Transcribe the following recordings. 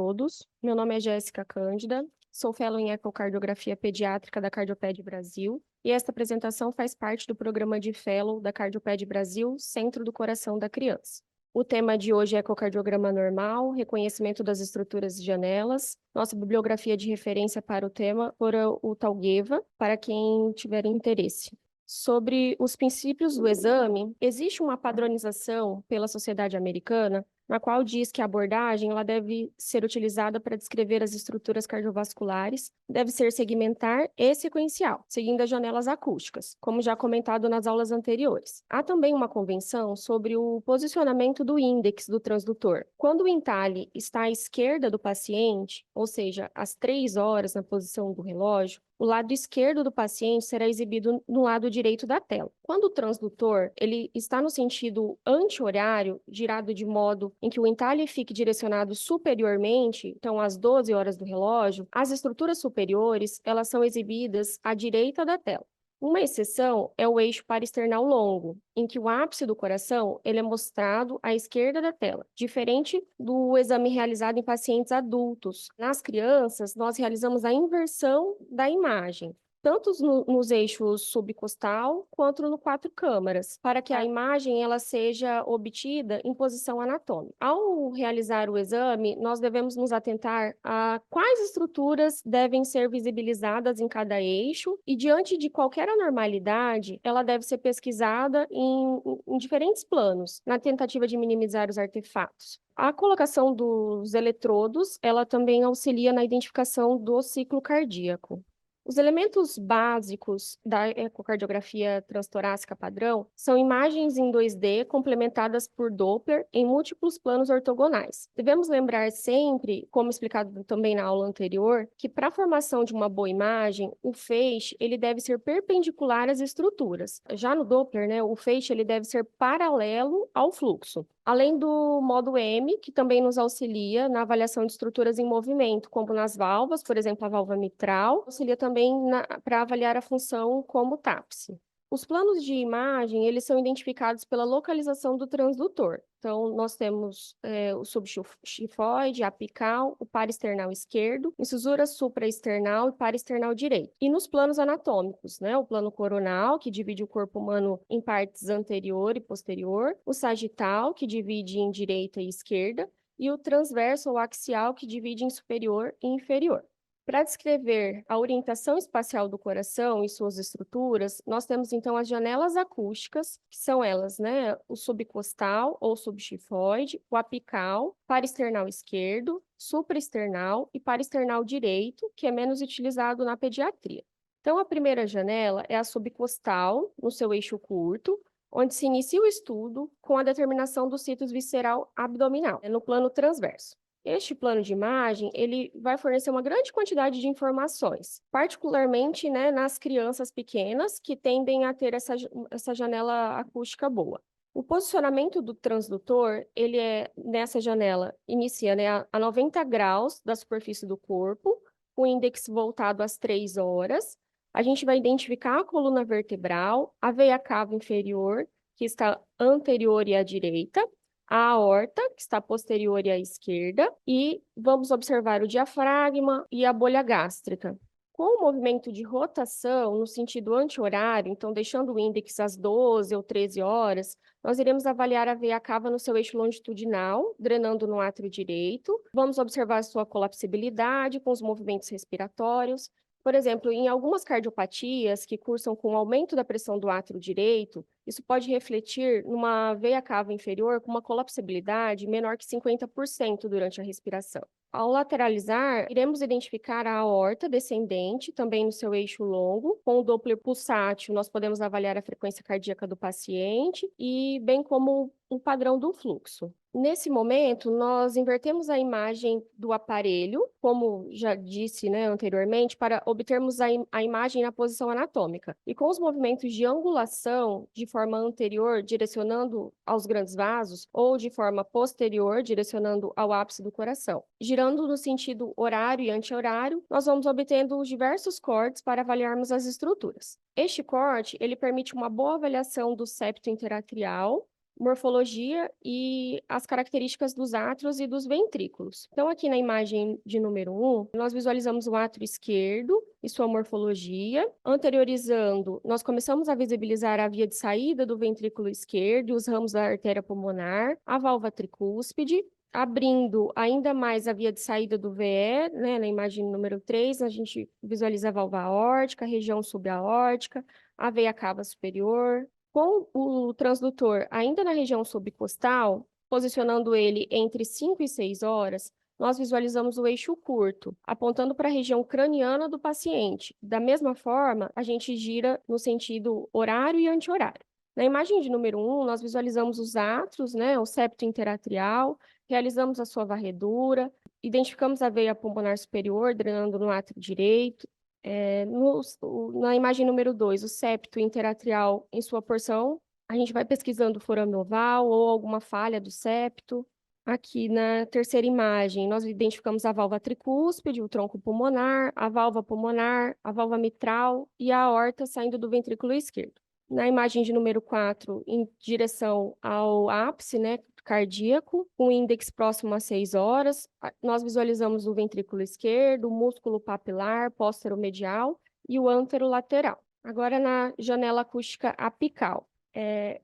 todos. Meu nome é Jéssica Cândida, sou fellow em ecocardiografia pediátrica da Cardioped Brasil, e esta apresentação faz parte do programa de fellow da Cardioped Brasil, Centro do Coração da Criança. O tema de hoje é ecocardiograma normal, reconhecimento das estruturas e janelas. Nossa bibliografia de referência para o tema fora o Talgueva, para quem tiver interesse. Sobre os princípios do exame, existe uma padronização pela Sociedade Americana, na qual diz que a abordagem ela deve ser utilizada para descrever as estruturas cardiovasculares, deve ser segmentar e sequencial, seguindo as janelas acústicas, como já comentado nas aulas anteriores. Há também uma convenção sobre o posicionamento do índex do transdutor. Quando o entalhe está à esquerda do paciente, ou seja, às 3 horas na posição do relógio, o lado esquerdo do paciente será exibido no lado direito da tela. Quando o transdutor ele está no sentido anti-horário, girado de modo em que o entalhe fique direcionado superiormente, então às 12 horas do relógio, as estruturas superiores elas são exibidas à direita da tela. Uma exceção é o eixo parasternal longo, em que o ápice do coração ele é mostrado à esquerda da tela, diferente do exame realizado em pacientes adultos. Nas crianças, nós realizamos a inversão da imagem, tanto nos eixos subcostal quanto no quatro câmaras, para que a imagem ela seja obtida em posição anatômica. Ao realizar o exame, nós devemos nos atentar a quais estruturas devem ser visibilizadas em cada eixo e, diante de qualquer anormalidade, ela deve ser pesquisada em diferentes planos, na tentativa de minimizar os artefatos. A colocação dos eletrodos, ela também auxilia na identificação do ciclo cardíaco. Os elementos básicos da ecocardiografia transtorácica padrão são imagens em 2D complementadas por Doppler em múltiplos planos ortogonais. Devemos lembrar sempre, como explicado também na aula anterior, que para a formação de uma boa imagem, o feixe ele deve ser perpendicular às estruturas. Já no Doppler, o feixe ele deve ser paralelo ao fluxo. Além do modo M, que também nos auxilia na avaliação de estruturas em movimento, como nas valvas, por exemplo, a válvula mitral, auxilia também para avaliar a função como TAPSE. Os planos de imagem, eles são identificados pela localização do transdutor. Então, nós temos o subxifoide, apical, o parasternal esquerdo, incisura supraesternal e parasternal direito. E nos planos anatômicos, o plano coronal, que divide o corpo humano em partes anterior e posterior, o sagital, que divide em direita e esquerda, e o transverso ou axial, que divide em superior e inferior. Para descrever a orientação espacial do coração e suas estruturas, nós temos então as janelas acústicas, que são elas, o subcostal ou subxifoide, o apical, parasternal esquerdo, supraesternal e parasternal direito, que é menos utilizado na pediatria. Então, a primeira janela é a subcostal, no seu eixo curto, onde se inicia o estudo com a determinação do situs visceral abdominal, no plano transverso. Este plano de imagem, ele vai fornecer uma grande quantidade de informações, particularmente, nas crianças pequenas, que tendem a ter essa janela acústica boa. O posicionamento do transdutor, ele nessa janela, inicia, a 90 graus da superfície do corpo, o índex voltado às 3 horas. A gente vai identificar a coluna vertebral, a veia cava inferior, que está anterior e à direita, a aorta, que está posterior e à esquerda, e vamos observar o diafragma e a bolha gástrica. Com o movimento de rotação no sentido anti-horário, então deixando o índex às 12 ou 13 horas, nós iremos avaliar a veia cava no seu eixo longitudinal, drenando no átrio direito. Vamos observar sua colapsibilidade com os movimentos respiratórios. Por exemplo, em algumas cardiopatias que cursam com aumento da pressão do átrio direito, isso pode refletir numa veia cava inferior com uma colapsibilidade menor que 50% durante a respiração. Ao lateralizar, iremos identificar a aorta descendente, também no seu eixo longo. Com o Doppler pulsátil, nós podemos avaliar a frequência cardíaca do paciente e bem como o padrão do fluxo. Nesse momento, nós invertemos a imagem do aparelho, como já disse, anteriormente, para obtermos a imagem na posição anatômica. E com os movimentos de angulação, de forma anterior, direcionando aos grandes vasos, ou de forma posterior, direcionando ao ápice do coração. Girando no sentido horário e anti-horário, nós vamos obtendo os diversos cortes para avaliarmos as estruturas. Este corte, ele permite uma boa avaliação do septo interatrial, morfologia e as características dos átrios e dos ventrículos. Então, aqui na imagem de número 1, nós visualizamos o átrio esquerdo e sua morfologia. Anteriorizando, nós começamos a visibilizar a via de saída do ventrículo esquerdo e os ramos da artéria pulmonar, a válvula tricúspide, abrindo ainda mais a via de saída do VE, né, na imagem número 3, a gente visualiza a válvula aórtica, a região subaórtica, a veia cava superior. Com o transdutor ainda na região subcostal, posicionando ele entre 5 e 6 horas, nós visualizamos o eixo curto, apontando para a região craniana do paciente. Da mesma forma, a gente gira no sentido horário e anti-horário. Na imagem de número 1, nós visualizamos os átrios, né, o septo interatrial, realizamos a sua varredura, identificamos a veia pulmonar superior drenando no átrio direito. Na imagem número 2, o septo interatrial em sua porção, a gente vai pesquisando forame oval ou alguma falha do septo. Aqui na terceira imagem, nós identificamos a válvula tricúspide, o tronco pulmonar, a válvula mitral e a aorta saindo do ventrículo esquerdo. Na imagem de número 4, em direção ao ápice, né, cardíaco, com índex próximo a 6 horas, nós visualizamos o ventrículo esquerdo, o músculo papilar, póstero-medial e o anterolateral. Agora, na janela acústica apical.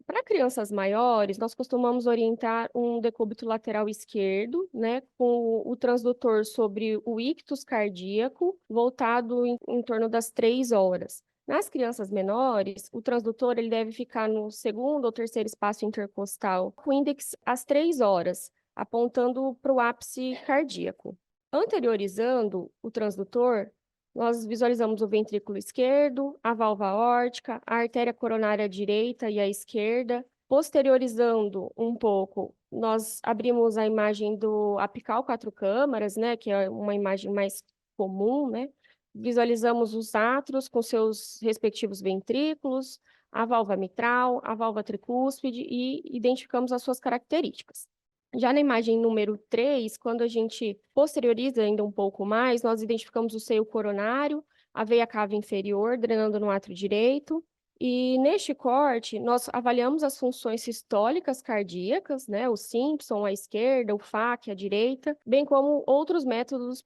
Para crianças maiores, nós costumamos orientar um decúbito lateral esquerdo, né, com o transdutor sobre o ictus cardíaco, voltado em torno das 3 horas. Nas crianças menores, o transdutor ele deve ficar no segundo ou terceiro espaço intercostal, com índex às 3 horas, apontando para o ápice cardíaco. Anteriorizando o transdutor, nós visualizamos o ventrículo esquerdo, a válvula aórtica, a artéria coronária direita e a esquerda. Posteriorizando um pouco, nós abrimos a imagem do apical 4 câmaras, né, que é uma imagem mais comum, né? Visualizamos os átrios com seus respectivos ventrículos, a válvula mitral, a válvula tricúspide e identificamos as suas características. Já na imagem número 3, quando a gente posterioriza ainda um pouco mais, nós identificamos o seio coronário, a veia cava inferior, drenando no átrio direito. E neste corte, nós avaliamos as funções sistólicas cardíacas, né? O Simpson à esquerda, o FAC à direita, bem como outros métodos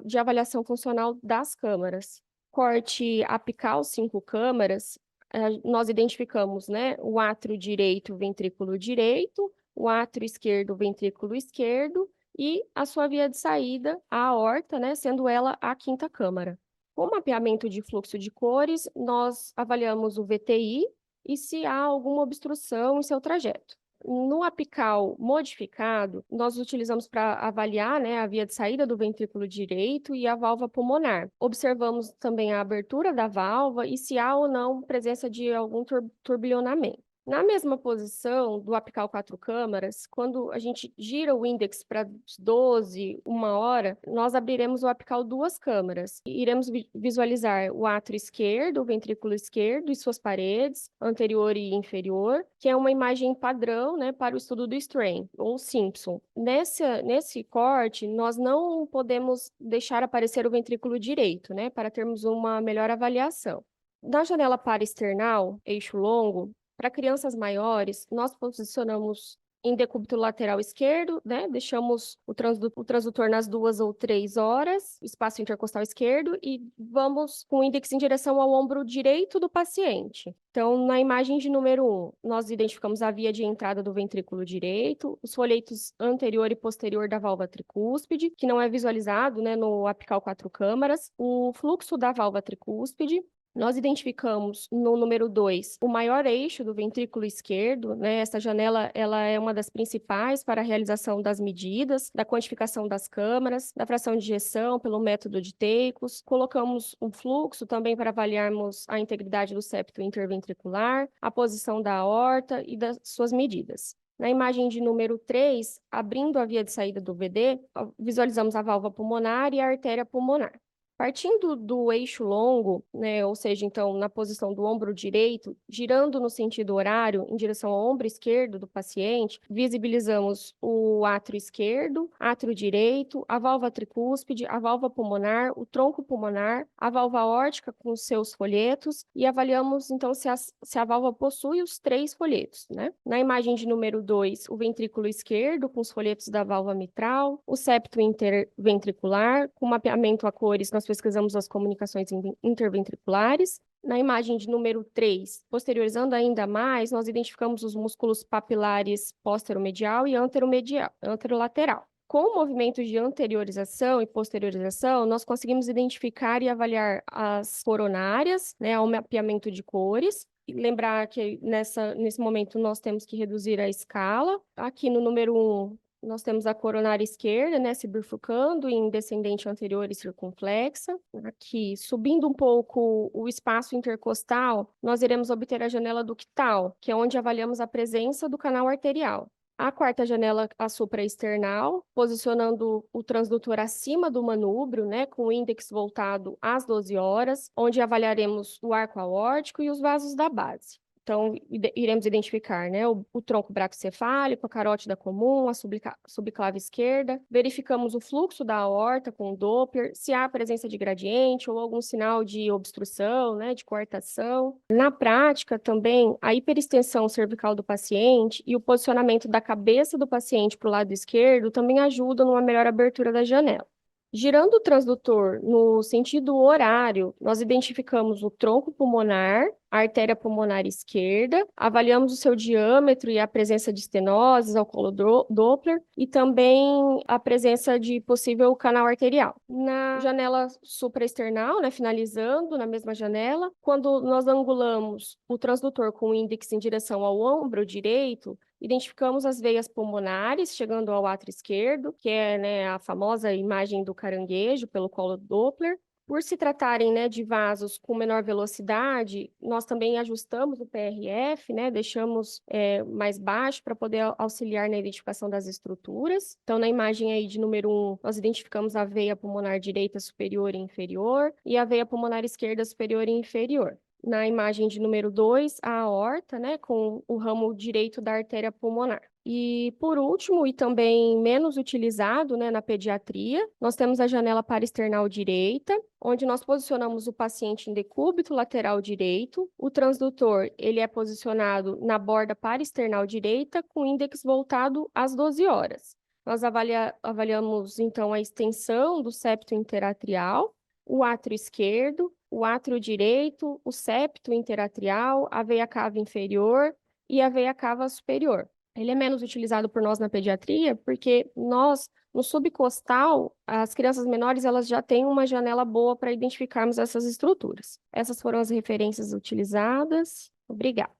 de avaliação funcional das câmaras. Corte apical 5 câmaras, nós identificamos, né, o átrio direito, o ventrículo direito, o átrio esquerdo, o ventrículo esquerdo, e a sua via de saída, a aorta, né, sendo ela a quinta câmara. Com o mapeamento de fluxo de cores, nós avaliamos o VTI e se há alguma obstrução em seu trajeto. No apical modificado, nós utilizamos para avaliar, né, a via de saída do ventrículo direito e a válvula pulmonar. Observamos também a abertura da válvula e se há ou não presença de algum turbilhonamento. Na mesma posição do apical 4 câmaras, quando a gente gira o índex para 12, 1 hora, nós abriremos o apical 2 câmaras e iremos visualizar o átrio esquerdo, o ventrículo esquerdo e suas paredes, anterior e inferior, que é uma imagem padrão, né, para o estudo do Strain, ou Simpson. Nesse corte, nós não podemos deixar aparecer o ventrículo direito, né, para termos uma melhor avaliação. Na janela paraesternal, eixo longo, para crianças maiores, nós posicionamos em decúbito lateral esquerdo, né? Deixamos o transdutor nas 2 ou 3 horas, espaço intercostal esquerdo, e vamos com o índex em direção ao ombro direito do paciente. Então, na imagem de número 1, nós identificamos a via de entrada do ventrículo direito, os folhetos anterior e posterior da válvula tricúspide, que não é visualizado, né, no apical 4 câmaras, o fluxo da válvula tricúspide. Nós identificamos no número 2 o maior eixo do ventrículo esquerdo, né? Essa janela ela é uma das principais para a realização das medidas, da quantificação das câmaras, da fração de ejeção pelo método de Teicos. Colocamos um fluxo também para avaliarmos a integridade do septo interventricular, a posição da aorta e das suas medidas. Na imagem de número 3, abrindo a via de saída do VD, visualizamos a válvula pulmonar e a artéria pulmonar. Partindo do eixo longo, né, ou seja, então, na posição do ombro direito, girando no sentido horário em direção ao ombro esquerdo do paciente, visibilizamos o átrio esquerdo, átrio direito, a válvula tricúspide, a válvula pulmonar, o tronco pulmonar, a válvula aórtica com seus folhetos e avaliamos, então, se a válvula possui os 3 folhetos, né? Na imagem de número 2, o ventrículo esquerdo com os folhetos da válvula mitral, o septo interventricular, com mapeamento a cores, nós pesquisamos as comunicações interventriculares. Na imagem de número 3, posteriorizando ainda mais, nós identificamos os músculos papilares posteromedial e anterolateral. Com o movimento de anteriorização e posteriorização, nós conseguimos identificar e avaliar as coronárias, né, o mapeamento de cores. E lembrar que nesse momento nós temos que reduzir a escala. Aqui no número 1, nós temos a coronária esquerda, né, se bifurcando em descendente anterior e circunflexa. Aqui, subindo um pouco o espaço intercostal, nós iremos obter a janela ductal, que é onde avaliamos a presença do canal arterial. A quarta janela, a supraesternal, posicionando o transdutor acima do manúbrio, né, com o índex voltado às 12 horas, onde avaliaremos o arco aórtico e os vasos da base. Então, iremos identificar, né, o tronco bracocefálico, a carótida comum, a subclave esquerda. Verificamos o fluxo da aorta com o Doppler, se há presença de gradiente ou algum sinal de obstrução, né, de coartação. Na prática, também, a hiperextensão cervical do paciente e o posicionamento da cabeça do paciente para o lado esquerdo também ajudam numa melhor abertura da janela. Girando o transdutor no sentido horário, nós identificamos o tronco pulmonar, a artéria pulmonar esquerda, avaliamos o seu diâmetro e a presença de estenoses ao colo Doppler e também a presença de possível canal arterial. Na janela supraesternal, né, finalizando na mesma janela, quando nós angulamos o transdutor com o índex em direção ao ombro direito, identificamos as veias pulmonares chegando ao átrio esquerdo, que é, né, a famosa imagem do caranguejo pelo colo Doppler. Por se tratarem, né, de vasos com menor velocidade, nós também ajustamos o PRF, né, deixamos mais baixo para poder auxiliar na identificação das estruturas. Então, na imagem aí de número 1, nós identificamos a veia pulmonar direita superior e inferior e a veia pulmonar esquerda superior e inferior. Na imagem de número 2, a aorta, né, com o ramo direito da artéria pulmonar. E, por último, e também menos utilizado, né, na pediatria, nós temos a janela paraesternal direita, onde nós posicionamos o paciente em decúbito lateral direito. O transdutor, ele é posicionado na borda paraesternal direita, com índex voltado às 12 horas. Nós avaliamos, então, a extensão do septo interatrial, o átrio esquerdo, o átrio direito, o septo interatrial, a veia cava inferior e a veia cava superior. Ele é menos utilizado por nós na pediatria porque nós, no subcostal, as crianças menores, elas já têm uma janela boa para identificarmos essas estruturas. Essas foram as referências utilizadas. Obrigada.